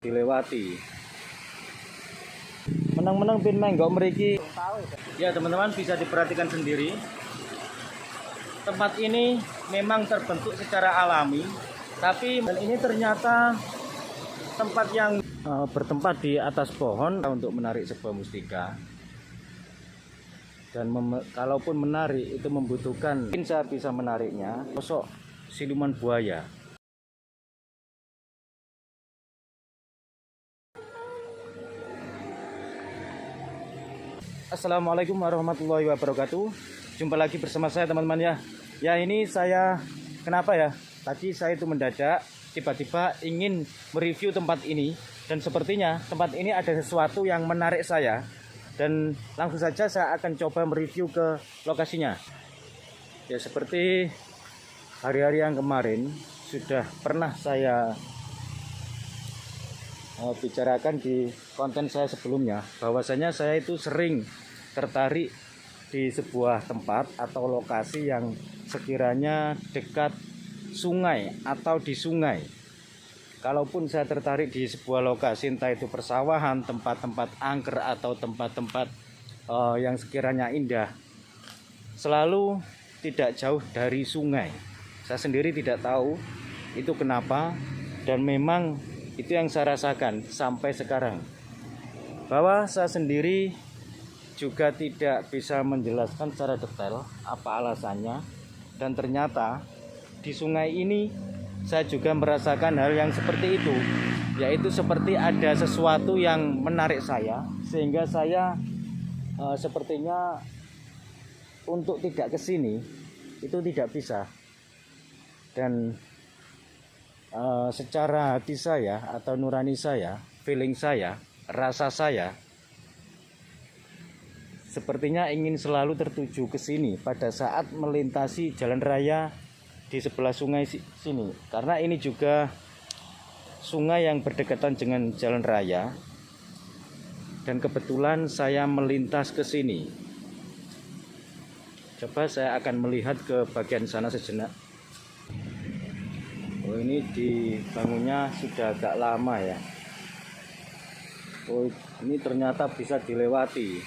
dilewati. Menang-menang pin menggok mriki. Ya teman-teman, bisa diperhatikan sendiri. Tempat ini memang terbentuk secara alami, tapi ini ternyata tempat yang bertempat di atas pohon untuk menarik sebuah mustika. Dan kalaupun menarik itu membutuhkan, mungkin saya bisa menariknya sosok siluman buaya. Assalamualaikum warahmatullahi wabarakatuh. Jumpa lagi bersama saya teman-teman ya. Ya ini saya, kenapa ya? Tadi saya itu mendadak tiba-tiba ingin mereview tempat ini. Dan sepertinya tempat ini ada sesuatu yang menarik saya. Dan langsung saja saya akan coba mereview ke lokasinya. Ya seperti hari-hari yang kemarin sudah pernah saya bicarakan di konten saya sebelumnya, bahwasanya saya itu sering tertarik di sebuah tempat atau lokasi yang sekiranya dekat sungai atau di sungai. Kalaupun saya tertarik di sebuah lokasi, entah itu persawahan, tempat-tempat angker atau tempat-tempat yang sekiranya indah, selalu tidak jauh dari sungai. Saya sendiri tidak tahu itu kenapa, dan memang itu yang saya rasakan sampai sekarang, bahwa saya sendiri juga tidak bisa menjelaskan secara detail apa alasannya. Dan ternyata di sungai ini saya juga merasakan hal yang seperti itu, yaitu seperti ada sesuatu yang menarik saya, sehingga saya sepertinya untuk tidak ke sini itu tidak bisa. Dan secara hati saya atau nurani saya, feeling saya, rasa saya sepertinya ingin selalu tertuju ke sini pada saat melintasi jalan raya di sebelah sungai sini, karena ini juga sungai yang berdekatan dengan jalan raya, dan kebetulan saya melintas ke sini. Coba saya akan melihat ke bagian sana sejenak. Oh, ini dibangunnya sudah agak lama ya. Oh, ini ternyata bisa dilewati.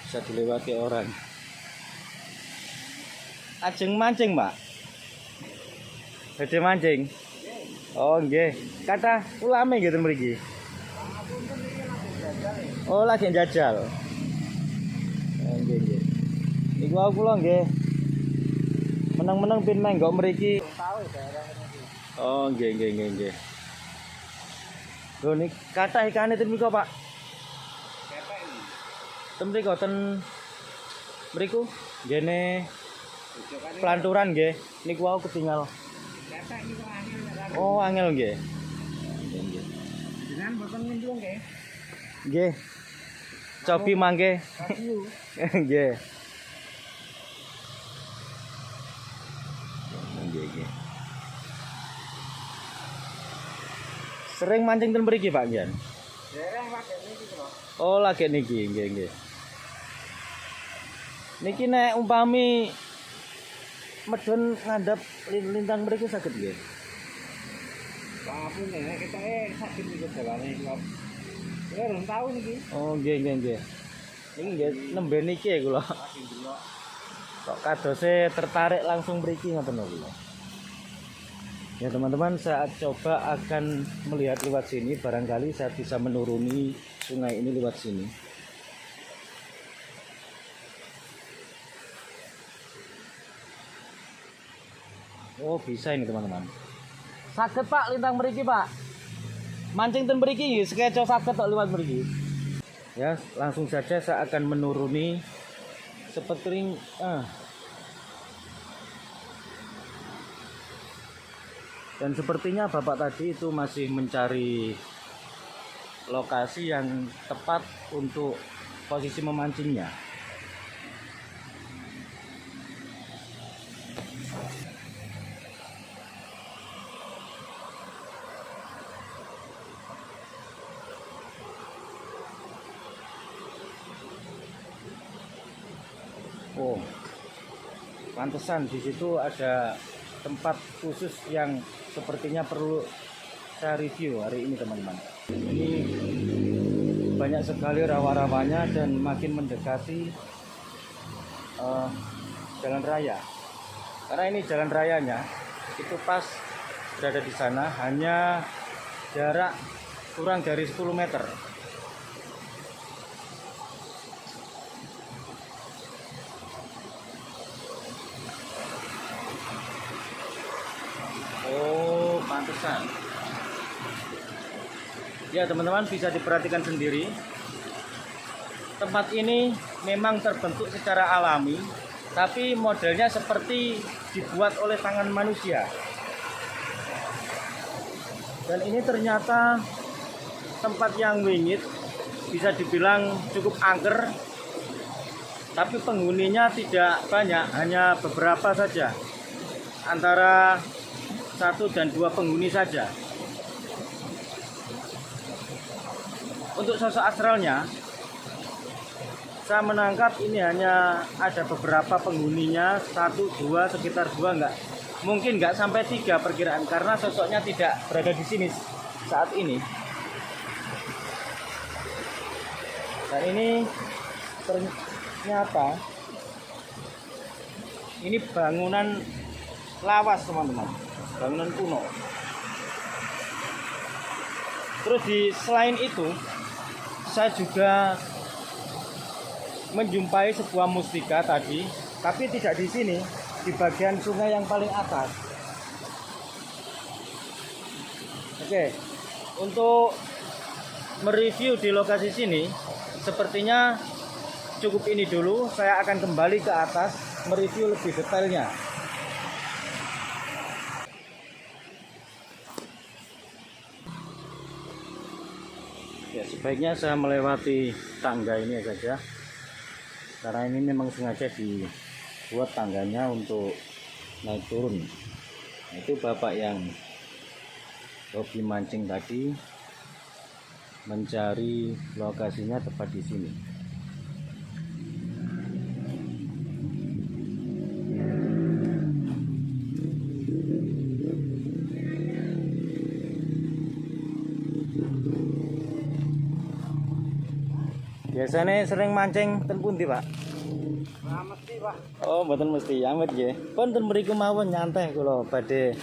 Bisa dilewati orang. Ajeng mancing, Mbak. Badhe mancing. Oh, nggih. Kata ulame gitu mriki. Oh, lagi jajal. Oh, nggih, nggih. Niku kula nggih. Menang-menang pin menggok mriki. Oh, nggih nggih nggih nggih. Lho niki kathah ikane ten mriku, Pak. Ten mriku ten mriku ngene pelanturan nggih. Niku wau ketinggal. Oh, angel nggih. Nggih. Jenengan boten nyemplung nggih. Nggih. Cobi mangke. Nggih. Sering mancing ten mriki, Pak, nggih? Dereng lagi niki, Bro. Oh, lagi niki, nggih, nggih. Niki nek umpami medun ngandhap lintang mriki saged nggih. Lapun nek ketoke saged niku dawane kula. Ya rong taun niki. Oh, nggih, nggih, nggih. Niki nggih nembe niki kula. Kok kadose tertarik langsung mriki ngoten lho. Ya teman-teman, saya coba akan melihat lewat sini, barangkali saya bisa menuruni sungai ini lewat sini. Oh, bisa ini teman-teman. Saged Pak lintang mriki, Pak. Mancing ten mriki sekeco saged tok lewat mriki. Ya, langsung saja saya akan menuruni seperti Dan sepertinya Bapak tadi itu masih mencari lokasi yang tepat untuk posisi memancingnya. Oh, pantesan di situ ada tempat khusus yang sepertinya perlu saya review hari ini teman-teman. Ini banyak sekali rawa-rawanya dan makin mendekati jalan raya. Karena ini jalan rayanya itu pas berada di sana, hanya jarak kurang dari 10 meter. Oh, pantesan. Ya teman-teman, bisa diperhatikan sendiri. Tempat ini memang terbentuk secara alami, tapi modelnya seperti dibuat oleh tangan manusia. Dan ini ternyata tempat yang wingit, bisa dibilang cukup angker, tapi penghuninya tidak banyak, hanya beberapa saja, antara 1 dan 2 penghuni saja. Untuk sosok astralnya, saya menangkap ini hanya ada beberapa penghuninya, 1, 2, sekitar 2, mungkin nggak sampai 3 perkiraan, karena sosoknya tidak berada di sini saat ini. Dan ini ternyata ini bangunan lawas teman-teman, bangunan kuno. Terus selain itu, saya juga menjumpai sebuah mustika tadi, tapi tidak di sini, di bagian sungai yang paling atas. Oke, untuk mereview di lokasi sini, sepertinya cukup ini dulu. Saya akan kembali ke atas mereview lebih detailnya. Ya, sebaiknya saya melewati tangga ini saja, karena ini memang sengaja dibuat tangganya untuk naik turun. Nah, itu bapak yang hobi mancing tadi mencari lokasinya tepat di sini. Biasanya sering mancing ten pundi, Pak? Mesti, Pak. Oh, mboten mesti amat nggih. Pun ten mriku mawon nyantai kula badhe.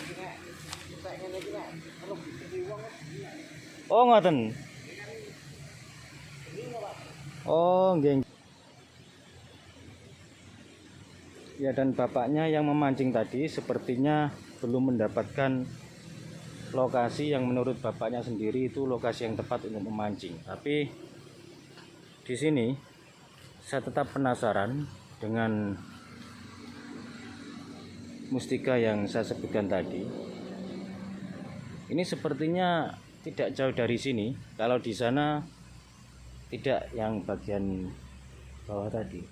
Oh, ngoten. Oh, nggih. Ya, dan bapaknya yang memancing tadi sepertinya belum mendapatkan lokasi yang menurut bapaknya sendiri itu lokasi yang tepat untuk memancing. Tapi di sini saya tetap penasaran dengan mustika yang saya sebutkan tadi. Ini sepertinya tidak jauh dari sini. Kalau di sana tidak, yang bagian bawah tadi.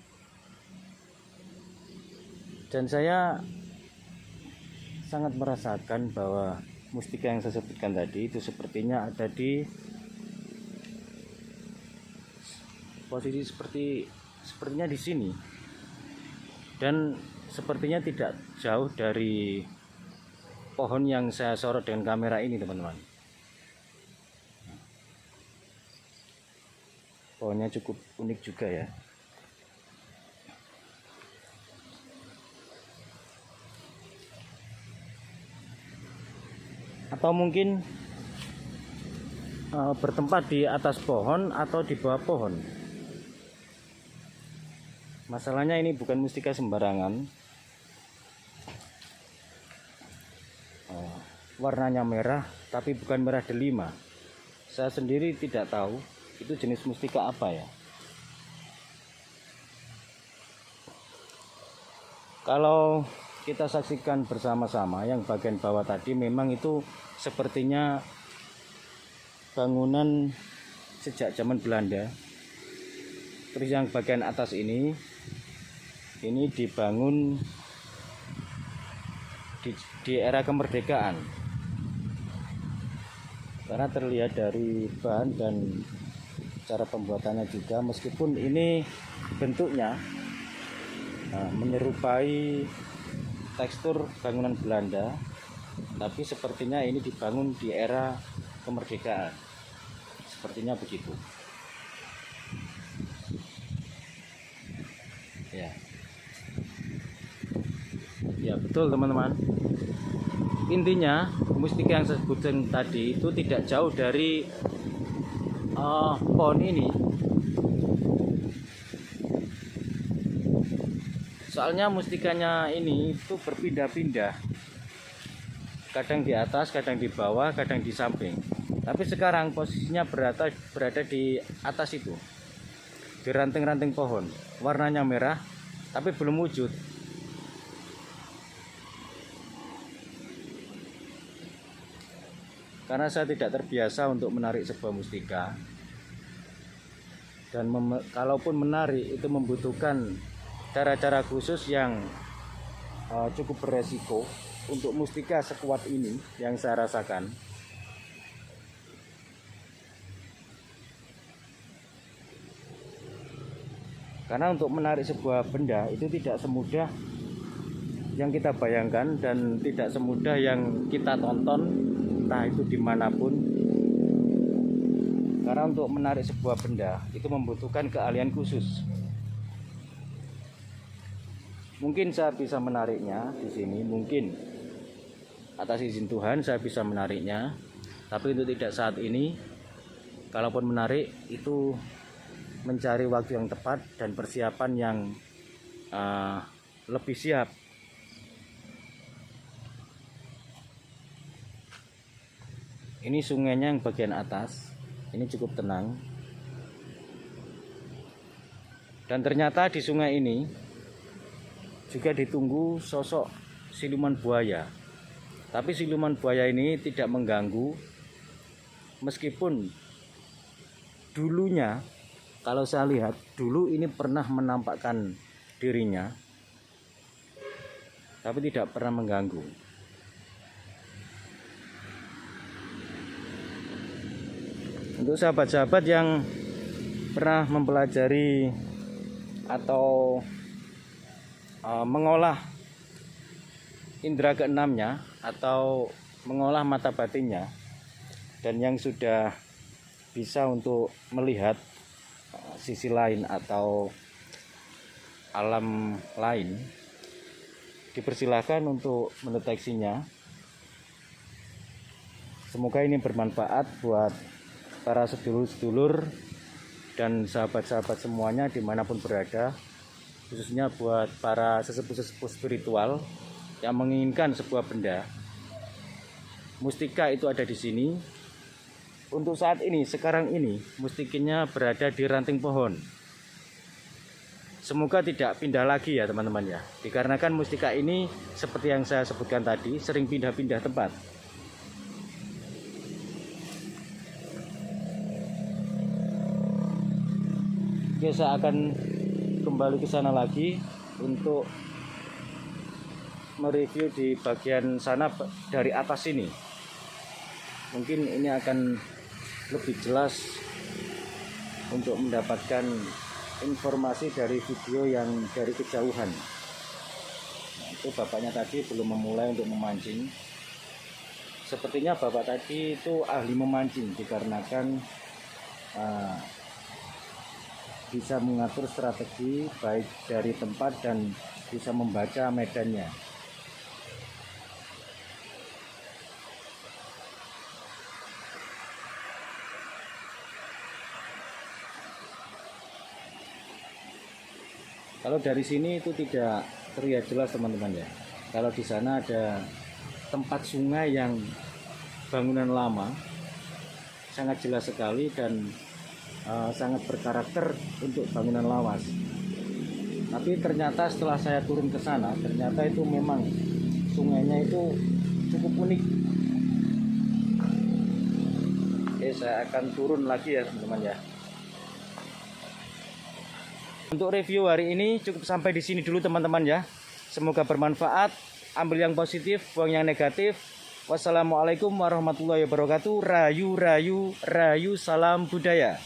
Dan saya sangat merasakan bahwa mustika yang saya sebutkan tadi itu sepertinya ada di posisi sepertinya di sini, dan sepertinya tidak jauh dari pohon yang saya sorot dengan kamera ini teman-teman. Pohonnya cukup unik juga ya. Atau mungkin bertempat di atas pohon atau di bawah pohon. Masalahnya ini bukan mustika sembarangan. Warnanya merah, tapi bukan merah delima. Saya sendiri tidak tahu itu jenis mustika apa ya. Kalau kita saksikan bersama-sama yang bagian bawah tadi, memang itu sepertinya bangunan sejak zaman Belanda. Terus yang bagian atas ini dibangun di era kemerdekaan, karena terlihat dari bahan dan cara pembuatannya juga, meskipun ini bentuknya menyerupai tekstur bangunan Belanda, tapi sepertinya ini dibangun di era kemerdekaan. Sepertinya begitu. Ya. Ya, betul teman-teman. Intinya mustika yang saya sebutkan tadi itu tidak jauh dari pohon ini. Soalnya mustikanya ini itu berpindah-pindah. Kadang di atas, kadang di bawah, kadang di samping. Tapi sekarang posisinya berada di atas itu. Di ranting-ranting pohon. Warnanya merah, tapi belum wujud. Karena saya tidak terbiasa untuk menarik sebuah mustika, dan kalaupun menarik itu membutuhkan cara-cara khusus yang cukup beresiko untuk mustika sekuat ini yang saya rasakan. Karena untuk menarik sebuah benda itu tidak semudah yang kita bayangkan dan tidak semudah yang kita tonton, entah itu dimanapun. Karena untuk menarik sebuah benda itu membutuhkan keahlian khusus. Mungkin saya bisa menariknya di sini, mungkin atas izin Tuhan saya bisa menariknya, tapi untuk tidak saat ini. Kalaupun menarik itu mencari waktu yang tepat dan persiapan yang lebih siap. Ini sungainya yang bagian atas, ini cukup tenang. Dan ternyata di sungai ini juga ditunggu sosok siluman buaya. Tapi siluman buaya ini tidak mengganggu, meskipun dulunya, kalau saya lihat dulu ini pernah menampakkan dirinya, tapi tidak pernah mengganggu. Untuk sahabat-sahabat yang pernah mempelajari atau mengolah indera keenamnya atau mengolah mata batinnya, dan yang sudah bisa untuk melihat sisi lain atau alam lain, dipersilahkan untuk mendeteksinya. Semoga ini bermanfaat buat para sedulur-sedulur dan sahabat-sahabat semuanya dimanapun berada, khususnya buat para sesepuh-sesepuh spiritual yang menginginkan sebuah benda. Mustika itu ada di sini. Untuk saat ini, sekarang ini, mustikanya berada di ranting pohon. Semoga tidak pindah lagi ya teman-teman ya. Dikarenakan mustika ini seperti yang saya sebutkan tadi, sering pindah-pindah tempat. Oke, saya akan kembali ke sana lagi untuk mereview di bagian sana dari atas ini. Mungkin ini akan lebih jelas untuk mendapatkan informasi dari video yang dari kejauhan. Nah, itu bapaknya tadi belum memulai untuk memancing. Sepertinya bapak tadi itu ahli memancing, dikarenakan bisa mengatur strategi baik dari tempat dan bisa membaca medannya. Kalau dari sini itu tidak terlihat jelas teman-teman ya. Kalau di sana ada tempat sungai yang bangunan lama, sangat jelas sekali dan sangat berkarakter untuk bangunan lawas. Tapi ternyata setelah saya turun ke sana, ternyata itu memang sungainya itu cukup unik. Oke, saya akan turun lagi ya teman-teman ya. Untuk review hari ini cukup sampai di sini dulu teman-teman ya. Semoga bermanfaat. Ambil yang positif, buang yang negatif. Wassalamualaikum warahmatullahi wabarakatuh. Rayu, rayu, rayu, salam budaya.